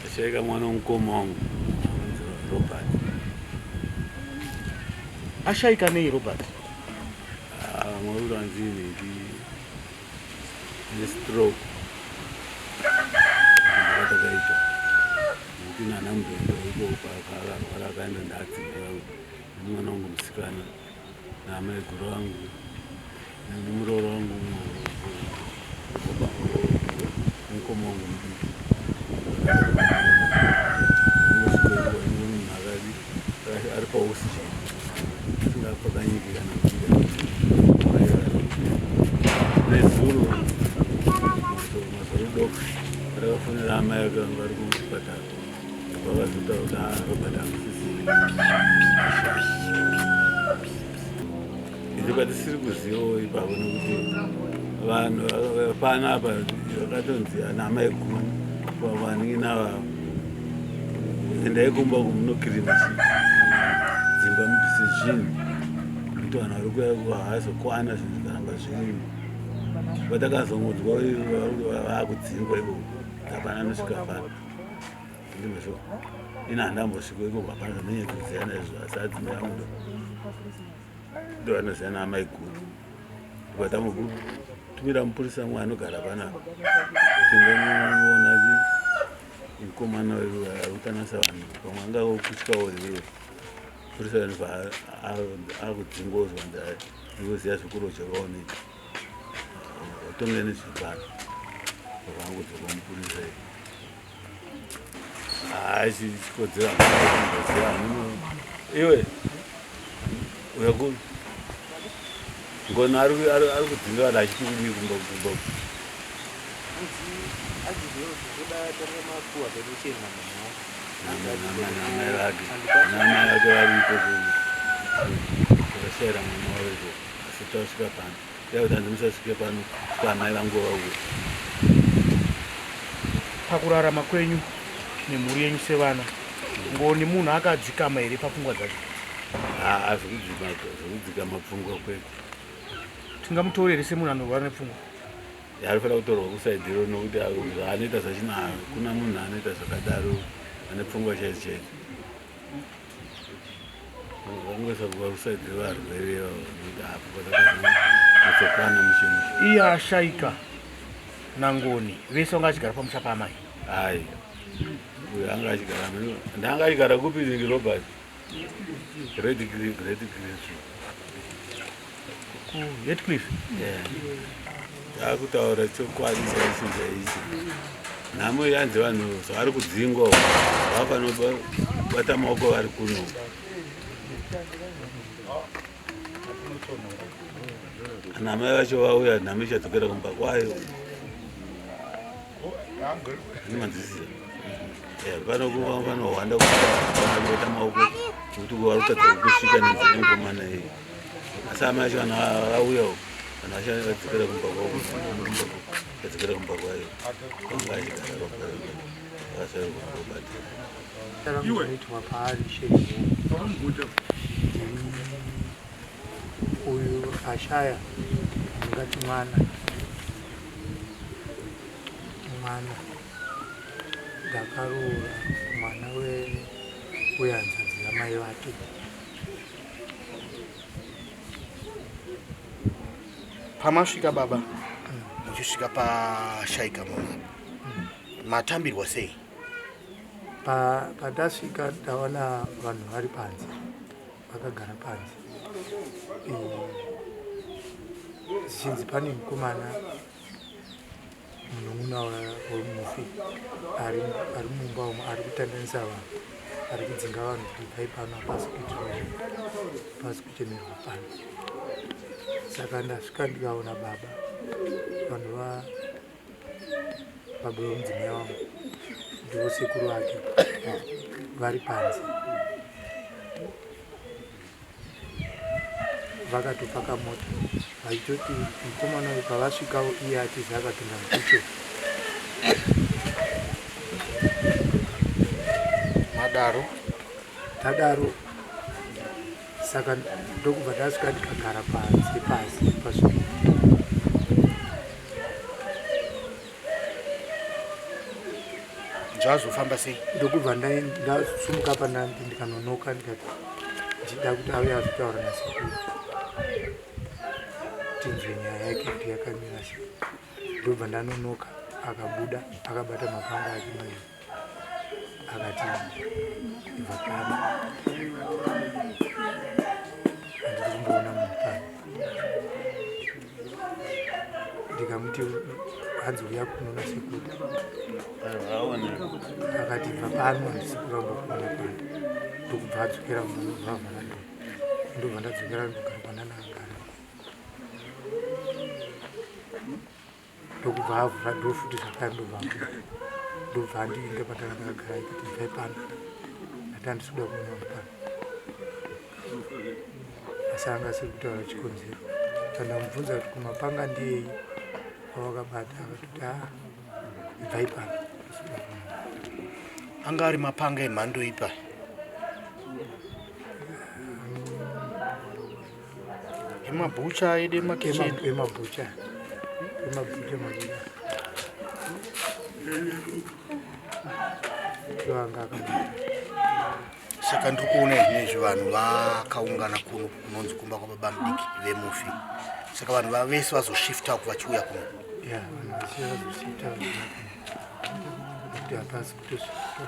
Ashayika mwana womukoma wangu Robert. Ashayika nei Robert? Mwaura nzini ndi stroke. Ndakataita. Ndina namubhendo iko akaenda ndadzimbira mwana wangu musikana namai guru wangu nemuroro wangu mukoma wangu mudiki. Ari pausi singapakanyikira nakuita nezuro mazoro doko rakafonera amai akanga ari kuchipatara vakazotaura kuti Robert hamusisi izvo kwatisiri kuzivawo ipapo nekuti vanhu panapa vakatonzi namai guru Munin'ina endai kumba kumunokirima dzimba mubvise zvinhu kuti vanhu vari kuya kuhaasi kuona zvinhu zvikaramba zvirimo vatakazongodzwa vaakudzingwa iko hapana anosvika pano ndimezvo ina handambosvika iko hapana zvinonyanya kuziva naizvo asi adzimba yangu ndo vanoziva naamai guru vatamutumira mupurisa mwe anogara panapa tingamuona mukomana arikutanasa vanhu pamwe angakutyawo iwewe purisa vanhu akudzingozwa ndikuziva zvikuru zvakaoneka vatonge nezvipano vakangodzoka mupurisa chikodzera iwe Ngoni ari kudzinga vanhu achiti kudii kumba namai vake varipo vakashayira mwana wavo asi tasvika pano yakuti handimusasvike pano svika amai vangu vauya. Pakurarama kwenyu nemhuri yenyu sevana, Ngoni munhu akadzikama here papfungwa dzake? Zvekudzikama pfungwa kwete. Tingamutorere semunhu anorwara nepfungwa? Arifanira kutorwa kusaidhiro nokuti anoita zvachina kuna munhu anoita zvakadaro ane pfungwa chaidzo chaidzo. Vangoisa kuva kusaidhiro varwere nokuti apo patakazotsokana mushe. Iye Ashayika naNgoni vese vanga vachigara pamusha paamai? Hai, uyo anga achigara ndanga achigara kupi zingi Robert? Heathcliff? Takutaura chokwadi chaicho chaicho. Nhamo yanzi vanhu zvavari kudzingwa vafanobata maoko vari kuno. Kana mai vacho vauya nhamo ichadzokera kumba kwayo. Ndimanzwisisa. Panohwanda kubata maoko kuti vari kutadza kusvika nenzira mukomana iyi. Asi amai acho vanhu vauya vanhu vacho vadzokera kumba kwavo vadzokera kumba kwayo vanga achigara vakasvairwa Taramboitwa paari uyu Ashaya ngati mwana ndakarura mwana wehanzvadzi yamai vake. Pamasvika baba muchisvika paShayika mwana matambirwa sei? Pandasvika ndaona vanhu vari panze vakagara panze zichinzi pane mukomana Munin'ina wemufi ari mumba umo ari kutandanisa vanhu ari kudzinga vanhu kuti pai pano hapasi kuchemerwa pano. Saka ndasvika ndikaona baba vanhu baba vemudzimai wangu ndivo sekuru vake vari panze vakatopaka mota vachitoti mukomana uyu pavasvikawo iye atizi akapinda mukicheni tadaro. Saka ndokubva ndasvika ndikagara panze pasi pasvika zvazofamba sei? ndokubva ndasumuka panandi ndikanonoka ndikati ndida kuti auye azotaura nasekuru tinzwe nyaya yake kuti yakamira sei. Ndobva ndanonoka, akabuda akabata mapanga ake maviri akati ibva pano, handiri kumboona munhu pano. Ndikamuti hanzi uya kunoona sekuru, akati ibva pano handisi kurambokuona pano. Ndokubva adzokera muvhavhara ndobva ndadzokera ndogara kwandanagara. Ndokubva avhura ndofuti zvakare ndobva andiinga pandakagara ikati ibvai pano, ati handisi kuda kuona uri pano. Asi anga asiri kutaura chikonzero. Ndamubvunza kuti kumapanga ndiyei wawakabata, akatoti ibvai pano. Anga ari mapanga emhando ipa? Emabhucha ede makicheni? Emabhucha maviri anga akabata. Saka ndiri kuona izvinezvi vanhu vakaungana kuno kunonzi kumba kwababa mudiki vemufi. Saka vanhu vese vazoshifta vachiuya kuno. Ya, vanhu vese vazoshifta kuti hapasi kutosvika.